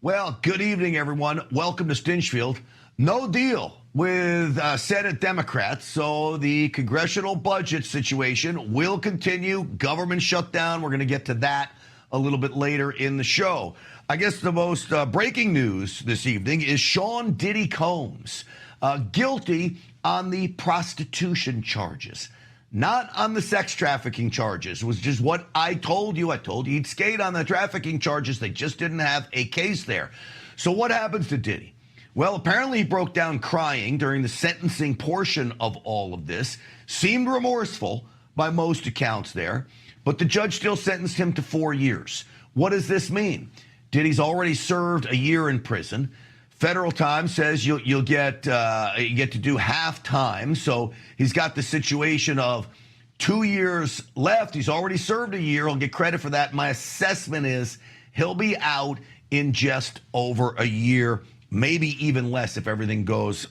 Well, good evening, everyone. Welcome to Stinchfield. No deal with Senate Democrats, so the congressional budget situation will continue. Government shutdown. We're going to get to that a little bit later in the show. I guess the most breaking news this evening is Sean Diddy Combs guilty on the prostitution charges. Not on the sex trafficking charges, which is what I told you. I told you he'd skate on the trafficking charges. They just didn't have a case there. So what happens to Diddy? Well, apparently he broke down crying during the sentencing portion of all of this. Seemed remorseful by most accounts there. But the judge still sentenced him to 4 years. What does this mean? Diddy's already served a year in prison. Federal time says you get to do half time, so he's got the situation of 2 years left. He's already served a year. He'll get credit for that. My assessment is he'll be out in just over a year, maybe even less if everything goes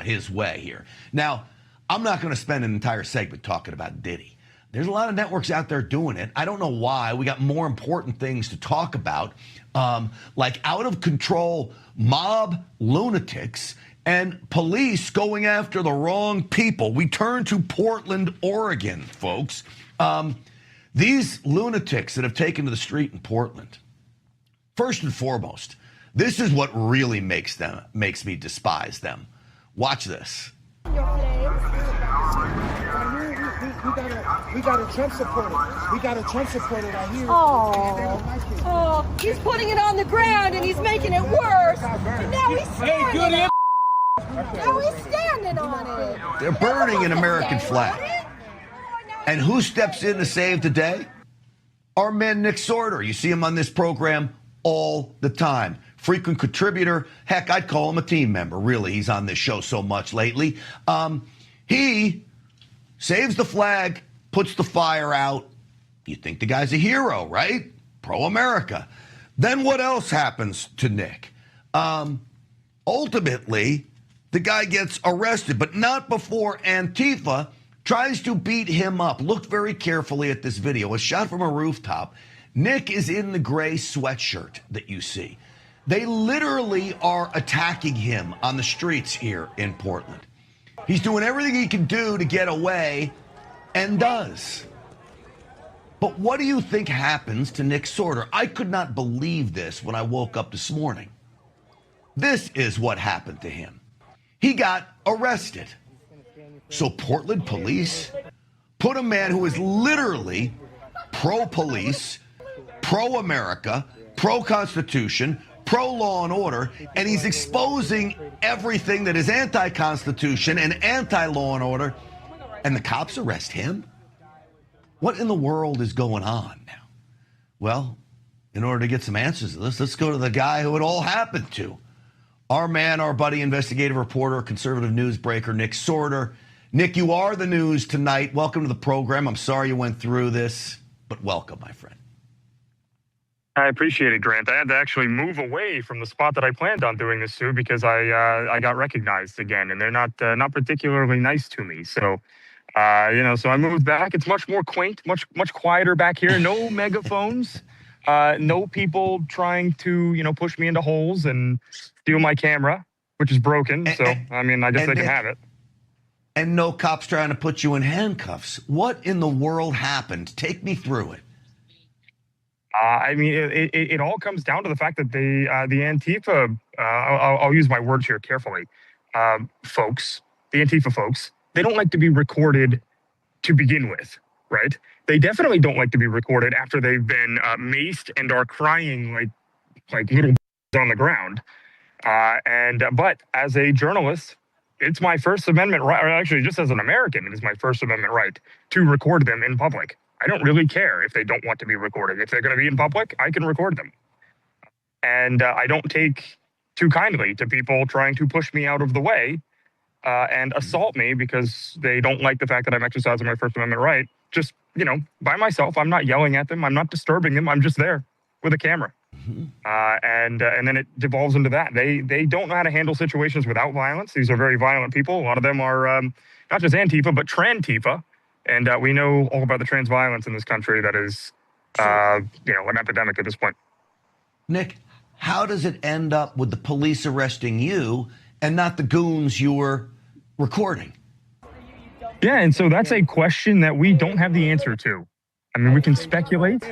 his way here. Now, I'm not going to spend an entire segment talking about Diddy. There's a lot of networks out there doing it. I don't know why. We got more important things to talk about, like out of control mob lunatics and police going after the wrong people. We turn to Portland, Oregon, folks. These lunatics that have taken to the street in Portland, first and foremost, this is what really makes me despise them. Watch this. We got a Trump supporter. We got a Trump supporter right here. Oh, he's putting it on the ground and he's making it worse. And now he's standing on it. Now he's standing on it. They're burning an American flag. And who steps in to save the day? Our man Nick Sortor. You see him on this program all the time. Frequent contributor. Heck, I'd call him a team member. Really, he's on this show so much lately. He saves the flag, puts the fire out. You think the guy's a hero, right? Pro-America. Then what else happens to Nick? Ultimately, the guy gets arrested, but not before Antifa tries to beat him up. Look very carefully at this video. It's shot from a rooftop. Nick is in the gray sweatshirt that you see. They literally are attacking him on the streets here in Portland. He's doing everything he can do to get away, and does. But what do you think happens to Nick Sortor? I could not believe this when I woke up this morning. This is what happened to him. He got arrested. So Portland police put a man who is literally pro-police, pro-America, pro-Constitution, pro-law and order, and he's exposing everything that is anti-Constitution and anti-law and order, and the cops arrest him? What in the world is going on now? Well, in order to get some answers to this, let's go to the guy who it all happened to. Our man, our buddy, investigative reporter, conservative newsbreaker, Nick Sortor. Nick, you are the news tonight. Welcome to the program. I'm sorry you went through this, but welcome, my friend. I appreciate it, Grant. I had to actually move away from the spot that I planned on doing this to because I got recognized again, and they're not particularly nice to me. So, so I moved back. It's much more quaint, much quieter back here. No megaphones, no people trying to push me into holes and steal my camera, which is broken. So I guess they can have it. And no cops trying to put you in handcuffs. What in the world happened? Take me through it. It all comes down to the fact that the Antifa, I'll use my words here carefully, the Antifa folks, they don't like to be recorded to begin with, right? They definitely don't like to be recorded after they've been maced and are crying like little on the ground. But as a journalist, it's my First Amendment right, or actually just as an American, it is my First Amendment right to record them in public. I don't really care if they don't want to be recorded. If they're going to be in public, I can record them. And I don't take too kindly to people trying to push me out of the way and assault me because they don't like the fact that I'm exercising my First Amendment right. Just, by myself. I'm not yelling at them. I'm not disturbing them. I'm just there with a camera. And then it devolves into that. They don't know how to handle situations without violence. These are very violent people. A lot of them are not just Antifa, but Trantifa. And we know all about the trans violence in this country that is, an epidemic at this point. Nick, how does it end up with the police arresting you and not the goons you were recording? Yeah, and so that's a question that we don't have the answer to. I mean, we can speculate.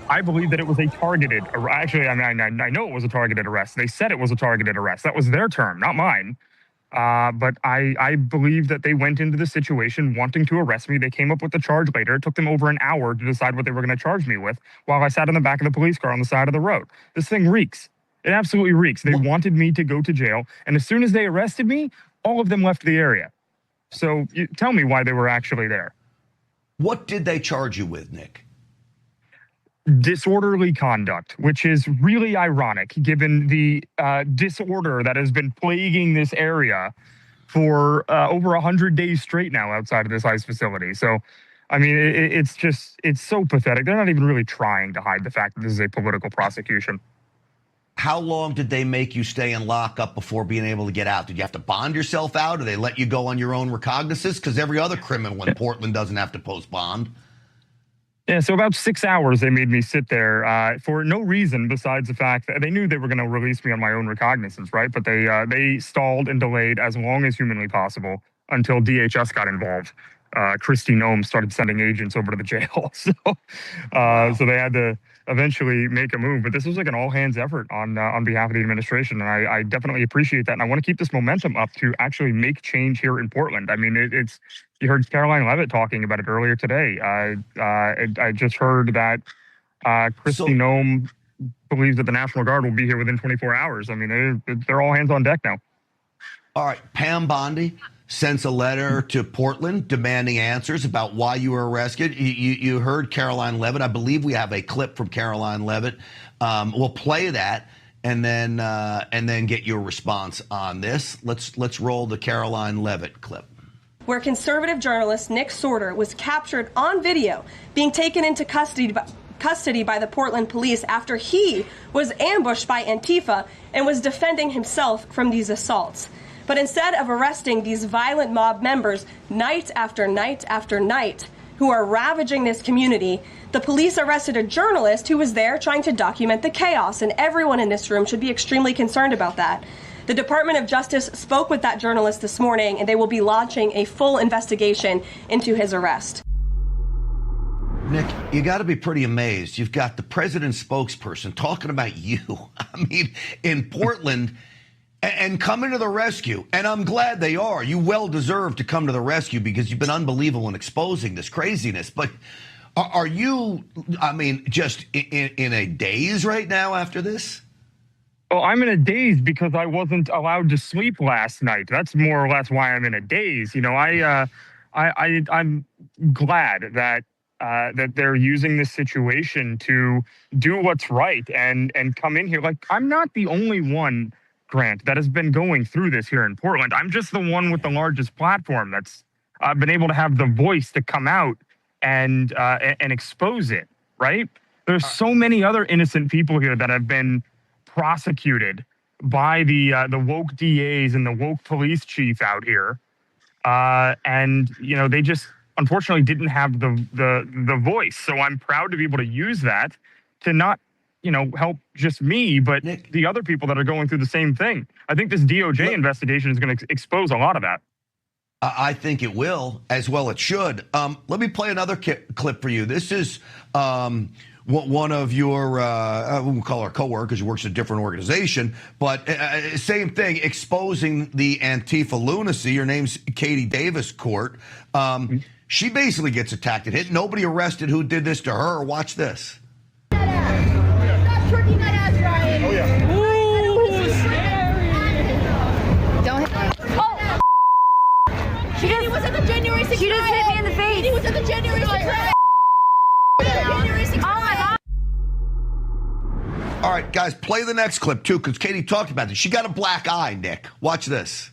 I believe that it was a targeted. Actually, I know it was a targeted arrest. They said it was a targeted arrest. That was their term, not mine. But I believe that they went into the situation wanting to arrest me. They came up with the charge later. It took them over an hour to decide what they were going to charge me with while I sat in the back of the police car on the side of the road. This thing reeks. It absolutely reeks. They wanted me to go to jail. And as soon as they arrested me, all of them left the area. So tell me why they were actually there. What did they charge you with, Nick? Disorderly conduct, which is really ironic given the disorder that has been plaguing this area for over 100 days straight now outside of this ICE facility. So, I mean, it's so pathetic. They're not even really trying to hide the fact that this is a political prosecution. How long did they make you stay in lockup before being able to get out? Did you have to bond yourself out? Or they let you go on your own recognizance? Because every other criminal in Portland doesn't have to post bond. Yeah, so about 6 hours they made me sit there for no reason besides the fact that they knew they were going to release me on my own recognizance, right? But they stalled and delayed as long as humanly possible until DHS got involved. Kristi Noem started sending agents over to the jail. So they had to eventually make a move. But this was like an all-hands effort on behalf of the administration, and I definitely appreciate that. And I want to keep this momentum up to actually make change here in Portland. I mean, it's you heard Caroline Leavitt talking about it earlier today. I just heard that Kristi Noem believes that the National Guard will be here within 24 hours. I mean, they're all hands on deck now. All right, Pam Bondi sends a letter to Portland demanding answers about why you were arrested. You heard Caroline Leavitt. I believe we have a clip from Caroline Leavitt. We'll play that and then get your response on this. Let's roll the Caroline Leavitt clip. Where conservative journalist Nick Sortor was captured on video being taken into custody by the Portland police after he was ambushed by Antifa and was defending himself from these assaults. But instead of arresting these violent mob members night after night after night who are ravaging this community, the police arrested a journalist who was there trying to document the chaos, and everyone in this room should be extremely concerned about that. The Department of Justice spoke with that journalist this morning, and they will be launching a full investigation into his arrest. Nick, you got to be pretty amazed. You've got the president's spokesperson talking about you. I mean, in Portland, and coming to the rescue. And I'm glad they are. You well deserve to come to the rescue because you've been unbelievable in exposing this craziness. But are you, I mean, just in a daze right now after this? Well, I'm in a daze because I wasn't allowed to sleep last night. That's more or less why I'm in a daze. You know, I'm glad that that they're using this situation to do what's right and come in here. Like, I'm not the only one, Grant, that has been going through this here in Portland. I'm just the one with the largest platform that's been able to have the voice to come out and expose it. Right? There's so many other innocent people here that have been prosecuted by the woke DAs and the woke police chief out here, and you know, they just unfortunately didn't have the voice. So I'm proud to be able to use that to not, you know, help just me, but Nick, the other people that are going through the same thing. I think this DOJ investigation is going to expose a lot of that. I think it will, as well it should. Let me play another clip for you. This is one of your, we'll call her coworkers, who works at a different organization, but same thing, exposing the Antifa lunacy. Her name's Katie Daviscourt. She basically gets attacked and hit. Nobody arrested who did this to her. Watch this. Twerking that ass, Ryan. Oh, yeah. Ooh, scary. Don't hit. Oh. Katie was at the January 6th. She just hit me in the face. Katie was at the January 6th. Oh my God. All right, guys, play the next clip, too, because Katie talked about this. She got a black eye, Nick. Watch this.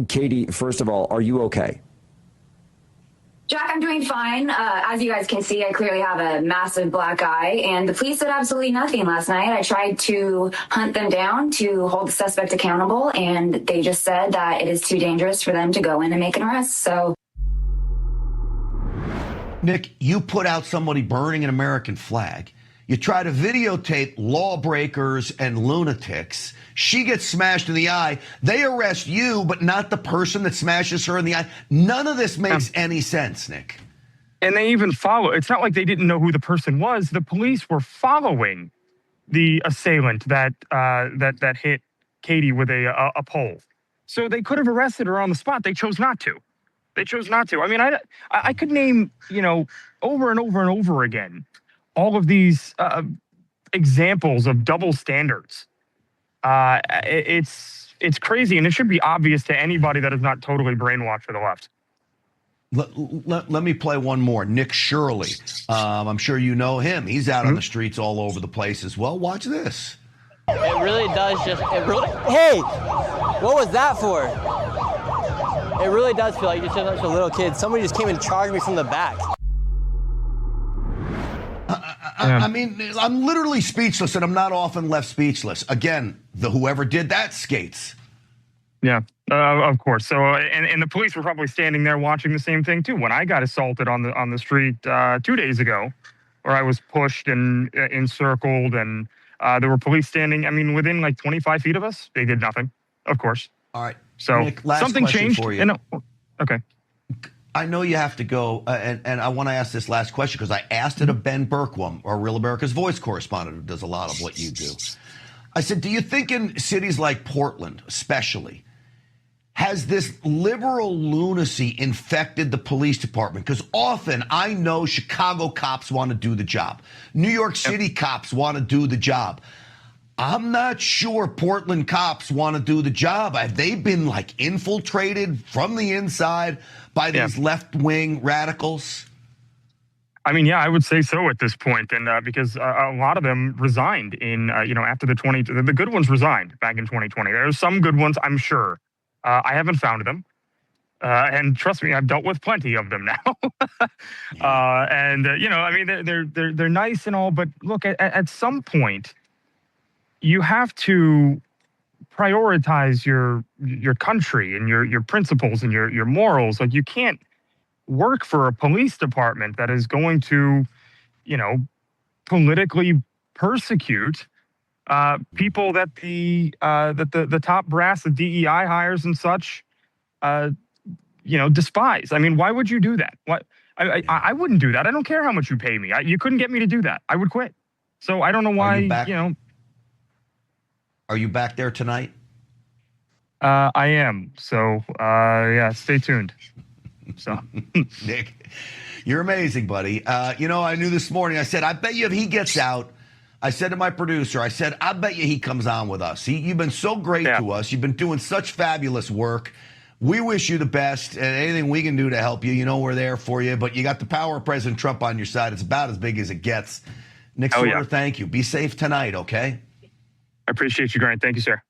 Katie, first of all, are you okay? Jack, I'm doing fine. As you guys can see, I clearly have a massive black eye, and the police did absolutely nothing last night. I tried to hunt them down to hold the suspect accountable, and they just said that it is too dangerous for them to go in and make an arrest. So, Nick, you put out somebody burning an American flag. You try to videotape lawbreakers and lunatics. She gets smashed in the eye. They arrest you, but not the person that smashes her in the eye. None of this makes any sense, Nick. And they even follow. It's not like they didn't know who the person was. The police were following the assailant that hit Katie with a pole. So they could have arrested her on the spot. They chose not to. I mean, I could name, over and over and over again, all of these examples of double standards. It's crazy, and it should be obvious to anybody that is not totally brainwashed for the left. Let me play one more. Nick Shirley. I'm sure you know him. He's out on the streets all over the place as well. Watch this. It really does hey, what was that for? It really does feel like you're showing up to a little kid. Somebody just came and charged me from the back. I mean, I'm literally speechless, and I'm not often left speechless. Again, whoever did that skates. Yeah, of course. So, and the police were probably standing there watching the same thing too. When I got assaulted on the street 2 days ago, where I was pushed and encircled, and there were police standing. I mean, within like 25 feet of us, they did nothing. Of course. All right. So Nick, last something question changed. for you. Okay. I know you have to go, and I want to ask this last question because I asked it of Ben Berkwam, our Real America's Voice correspondent who does a lot of what you do. I said, do you think in cities like Portland, especially, has this liberal lunacy infected the police department? Because often I know Chicago cops want to do the job. New York City cops want to do the job. I'm not sure Portland cops want to do the job. Have they been like infiltrated from the inside by these left-wing radicals? I mean, yeah, I would say so at this point, and because a lot of them resigned in, after the good ones resigned back in 2020. There's some good ones, I'm sure. I haven't found them, and trust me, I've dealt with plenty of them now. I mean, they're nice and all, but look, at some point, you have to prioritize your country and your principles and your morals. Like, you can't work for a police department that is going to, politically persecute people that the top brass, the DEI hires and such, despise. I mean, why would you do that? What? I wouldn't do that. I don't care how much you pay me. You couldn't get me to do that. I would quit. So I don't know why. Are you back there tonight? I am. So stay tuned. So Nick, you're amazing, buddy. I knew this morning, I said, I bet you if he gets out, I said to my producer, I said, I bet you he comes on with us. You've been so great to us. You've been doing such fabulous work. We wish you the best, and anything we can do to help you, we're there for you. But you got the power of President Trump on your side. It's about as big as it gets. Nick Sortor, thank you. Be safe tonight, okay? I appreciate you, Grant. Thank you, sir.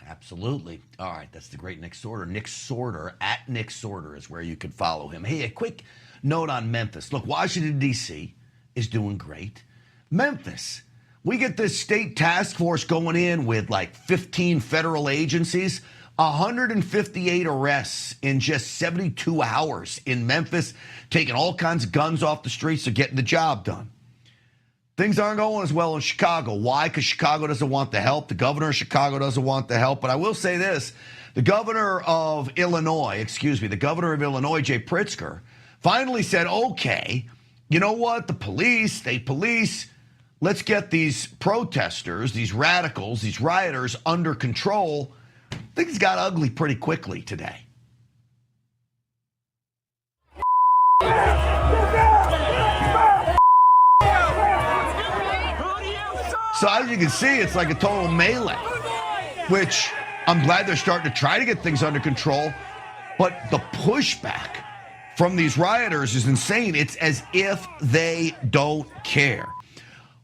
Absolutely. All right, that's the great Nick Sortor. Nick Sortor, at Nick Sortor is where you can follow him. Hey, a quick note on Memphis. Look, Washington, D.C. is doing great. Memphis, we get this state task force going in with like 15 federal agencies, 158 arrests in just 72 hours in Memphis, taking all kinds of guns off the streets, of getting the job done. Things aren't going as well in Chicago. Why? Because Chicago doesn't want the help. The governor of Chicago doesn't want the help. But I will say this. The governor of Illinois, Jay Pritzker, finally said, okay, you know what? The police, state police, let's get these protesters, these radicals, these rioters under control. Things got ugly pretty quickly today. So as you can see, it's like a total melee, which I'm glad they're starting to try to get things under control. But the pushback from these rioters is insane. It's as if they don't care.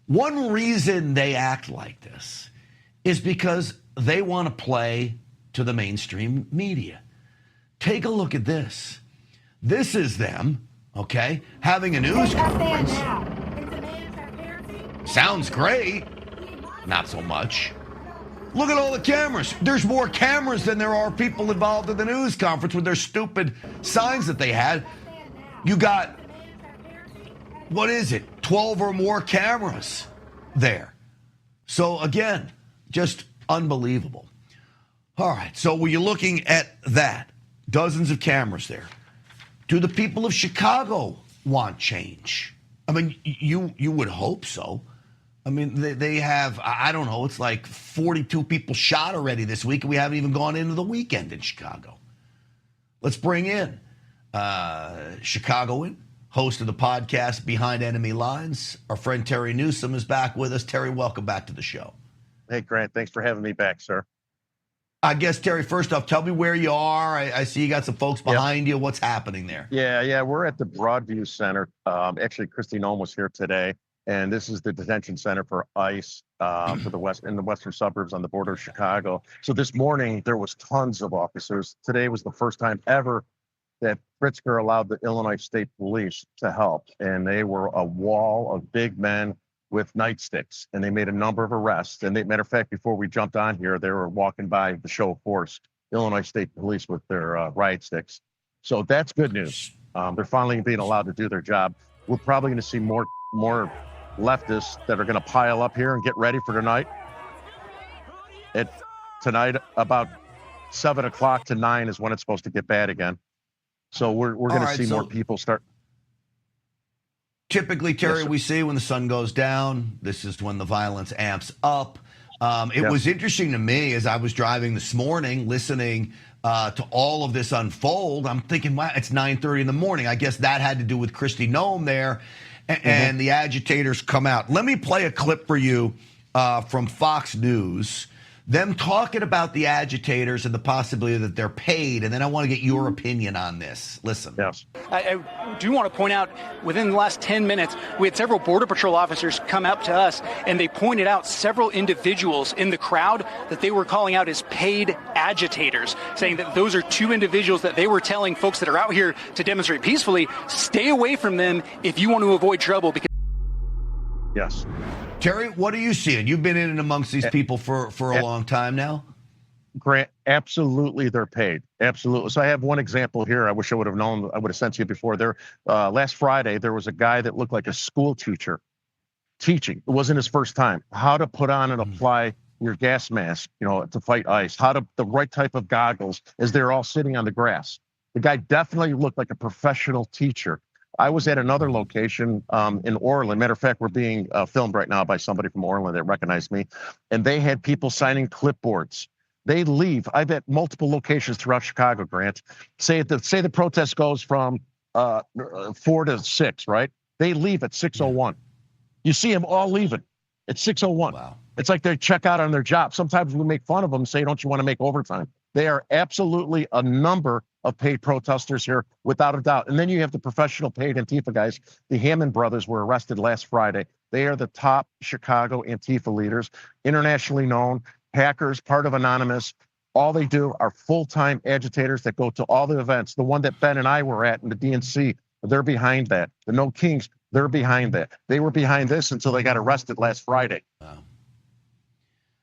One reason they act like this is because they want to play to the mainstream media. Take a look at this. This is them, okay, having a news conference. Sounds great. Not so much. Look at all the cameras. There's more cameras than there are people involved in the news conference with their stupid signs that they had. You got what is it, 12 or more cameras there. So again, just unbelievable. All right, so were you looking at that? Dozens of cameras there. Do the people of Chicago want change? I mean, you would hope so. I mean, they have, I don't know, it's like 42 people shot already this week, and we haven't even gone into the weekend in Chicago. Let's bring in Chicagoan, host of the podcast Behind Enemy Lines. Our friend Terry Newsome is back with us. Terry, welcome back to the show. Hey, Grant, thanks for having me back, sir. I guess, Terry, first off, tell me where you are. I see you got some folks behind you. What's happening there? Yeah, we're at the Broadview Center. Actually, Kristi Noem was here today, and this is the detention center for ICE for the western suburbs on the border of Chicago. So this morning, there was tons of officers. Today was the first time ever that Pritzker allowed the Illinois State Police to help, and they were a wall of big men with nightsticks, and they made a number of arrests. And matter of fact, before we jumped on here, they were walking by the show of force, Illinois State Police with their riot sticks. So that's good news. They're finally being allowed to do their job. We're probably going to see more leftists that are going to pile up here and get ready for tonight. Tonight, about 7 o'clock to 9 is when it's supposed to get bad again. So we're going to see more people start. Typically, Terry, we see when the sun goes down, this is when the violence amps up. It was interesting to me as I was driving this morning, listening to all of this unfold. I'm thinking, wow, it's 9:30 in the morning. I guess that had to do with Kristi Noem there, and the agitators come out. Let me play a clip for you from Fox News, them talking about the agitators and the possibility that they're paid, and then I want to get your opinion on this. Listen. Yes. I do want to point out, within the last 10 minutes, we had several Border Patrol officers come up to us, and they pointed out several individuals in the crowd that they were calling out as paid agitators, saying that those are two individuals that they were telling folks that are out here to demonstrate peacefully, stay away from them if you want to avoid trouble. Yes. Terry, what are you seeing? You've been in and amongst these people for a long time now. Grant, absolutely, they're paid. Absolutely. So I have one example here. I wish I would have known. I would have sent to you before. There, last Friday, there was a guy that looked like a school teacher teaching. It wasn't his first time. How to put on and apply your gas mask, to fight ICE. The right type of goggles as they're all sitting on the grass. The guy definitely looked like a professional teacher. I was at another location in Orland. Matter of fact, we're being filmed right now by somebody from Orland that recognized me, and they had people signing clipboards. They leave. I've at multiple locations throughout Chicago, Grant. Say the protest goes from 4 to 6, right? They leave at 6:01. You see them all leaving at 6:01. Wow. It's like they check out on their job. Sometimes we make fun of them, say, don't you want to make overtime? They are absolutely a number of paid protesters here, without a doubt. And then you have the professional paid Antifa guys. The Hammond brothers were arrested last Friday. They are the top Chicago Antifa leaders, internationally known, hackers, part of Anonymous. All they do are full-time agitators that go to all the events. The one that Ben and I were at in the DNC, they're behind that. The No Kings, they're behind that. They were behind this until they got arrested last Friday. Wow.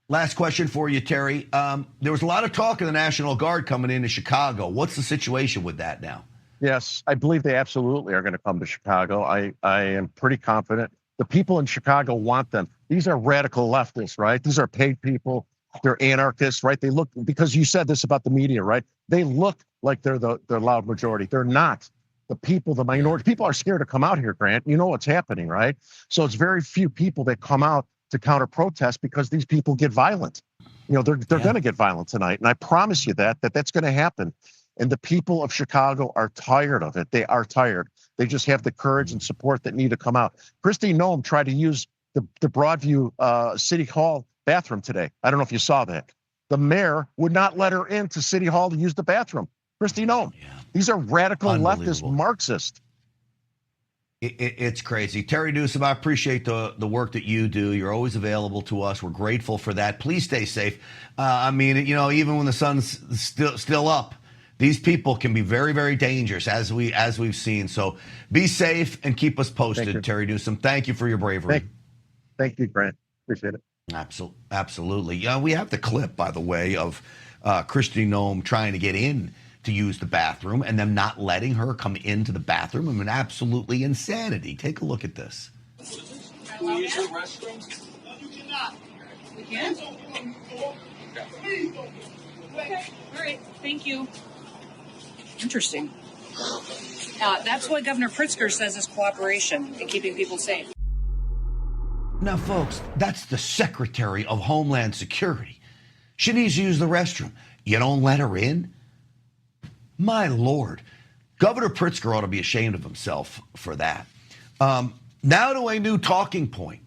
Last question for you, Terry. There was a lot of talk of the National Guard coming into Chicago. What's the situation with that now? Yes, I believe they absolutely are going to come to Chicago. I am pretty confident. The people in Chicago want them. These are radical leftists, right? These are paid people. They're anarchists, right? They look, because you said this about the media, right? They look like they're the loud majority. They're not. The people, the minority, people are scared to come out here, Grant. You know what's happening, right? So it's very few people that come out to counter protest because these people get violent. They're going to get violent tonight. And I promise you that's going to happen. And the people of Chicago are tired of it. They are tired. They just have the courage and support that need to come out. Kristi Noem tried to use the Broadview City Hall bathroom today. I don't know if you saw that. The mayor would not let her into City Hall to use the bathroom. Kristi Noem. Yeah. These are radical leftist Marxists. It's crazy. Terry Newsome, I appreciate the work that you do. You're always available to us. We're grateful for that. Please stay safe. Even when the sun's still up, these people can be very, very dangerous, as we've seen. So be safe and keep us posted, Terry Newsome. Thank you for your bravery. Thank you, Grant. Appreciate it. Absolutely. We have the clip, by the way, of Kristi Noem trying to get in to use the bathroom and them not letting her come into the bathroom. I mean, absolutely insanity. Take a look at this. Can we use your restroom? No, you cannot. We can't? Please don't. Okay. All right. Thank you. Interesting. That's what Governor Pritzker says is cooperation in keeping people safe. Now, folks, that's the Secretary of Homeland Security. She needs to use the restroom. You don't let her in? My Lord. Governor Pritzker ought to be ashamed of himself for that. Now to a new talking point.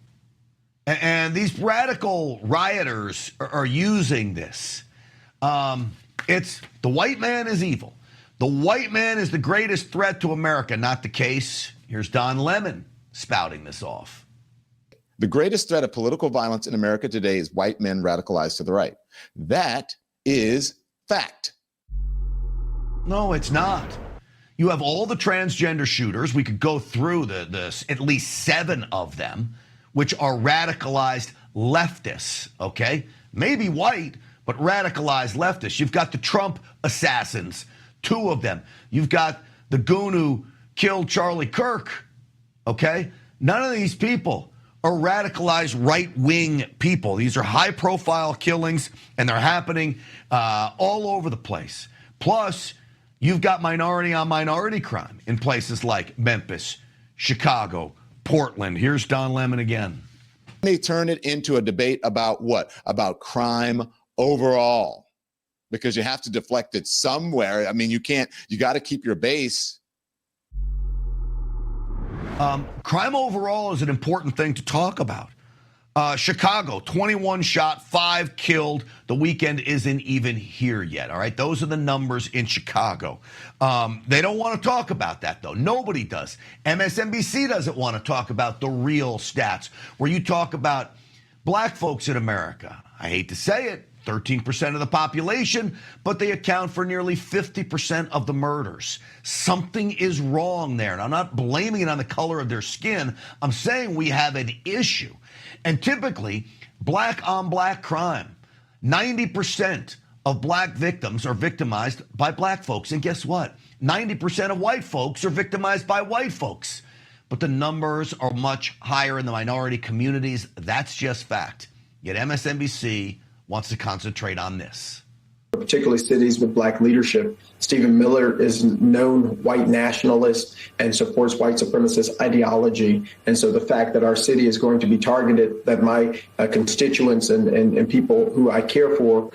And these radical rioters are using this. It's the white man is evil. The white man is the greatest threat to America. Not the case. Here's Don Lemon spouting this off. The greatest threat of political violence in America today is white men radicalized to the right. That is fact. No, it's not. You have all the transgender shooters. We could go through the at least 7 of them, which are radicalized leftists, okay? Maybe white, but radicalized leftists. You've got the Trump assassins, 2 of them. You've got the goon who killed Charlie Kirk, okay? None of these people are radicalized right-wing people. These are high-profile killings, and they're happening all over the place. Plus, you've got minority-on-minority crime in places like Memphis, Chicago, Portland. Here's Don Lemon again. They turn it into a debate about what? About crime overall. Because you have to deflect it somewhere. I mean, you got to keep your base. Crime overall is an important thing to talk about. Chicago, 21 shot, 5 killed. The weekend isn't even here yet, all right? Those are the numbers in Chicago. They don't want to talk about that, though. Nobody does. MSNBC doesn't want to talk about the real stats, where you talk about black folks in America. I hate to say it, 13% of the population, but they account for nearly 50% of the murders. Something is wrong there. And I'm not blaming it on the color of their skin. I'm saying we have an issue. And typically, black on black crime, 90% of black victims are victimized by black folks. And guess what? 90% of white folks are victimized by white folks. But the numbers are much higher in the minority communities. That's just fact. Yet MSNBC wants to concentrate on this. Particularly cities with black leadership. Stephen Miller is known white nationalist and supports white supremacist ideology. And so the fact that our city is going to be targeted, that my constituents and people who I care for.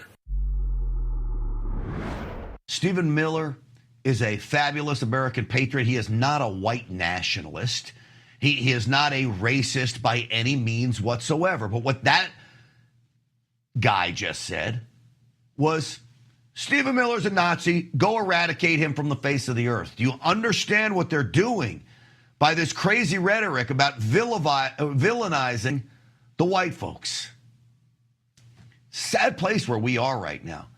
Stephen Miller is a fabulous American patriot. He is not a white nationalist. He is not a racist by any means whatsoever. But what that guy just said was, Stephen Miller's a Nazi. Go eradicate him from the face of the earth. Do you understand what they're doing by this crazy rhetoric about villainizing the white folks? Sad place where we are right now.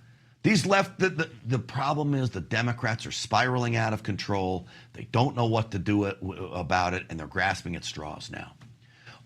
These the problem is the Democrats are spiraling out of control. They don't know what to do about it, and they're grasping at straws now.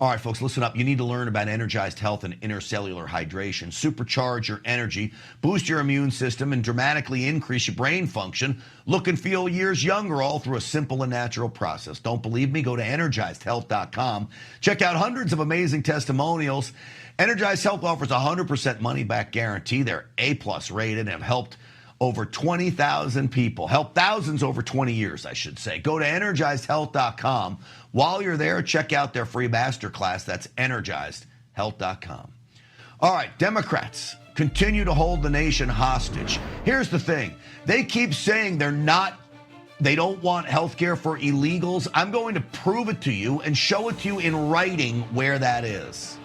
All right, folks, listen up. You need to learn about Energized Health and intercellular hydration. Supercharge your energy, boost your immune system, and dramatically increase your brain function. Look and feel years younger, all through a simple and natural process. Don't believe me? Go to EnergizedHealth.com. Check out hundreds of amazing testimonials. Energized Health offers a 100% money-back guarantee. They're A+ rated and have helped over 20,000 people. Helped thousands over 20 years, I should say. Go to EnergizedHealth.com. While you're there, check out their free masterclass. That's EnergizedHealth.com. All right, Democrats continue to hold the nation hostage. Here's the thing. They keep saying they don't want health care for illegals. I'm going to prove it to you and show it to you in writing where that is.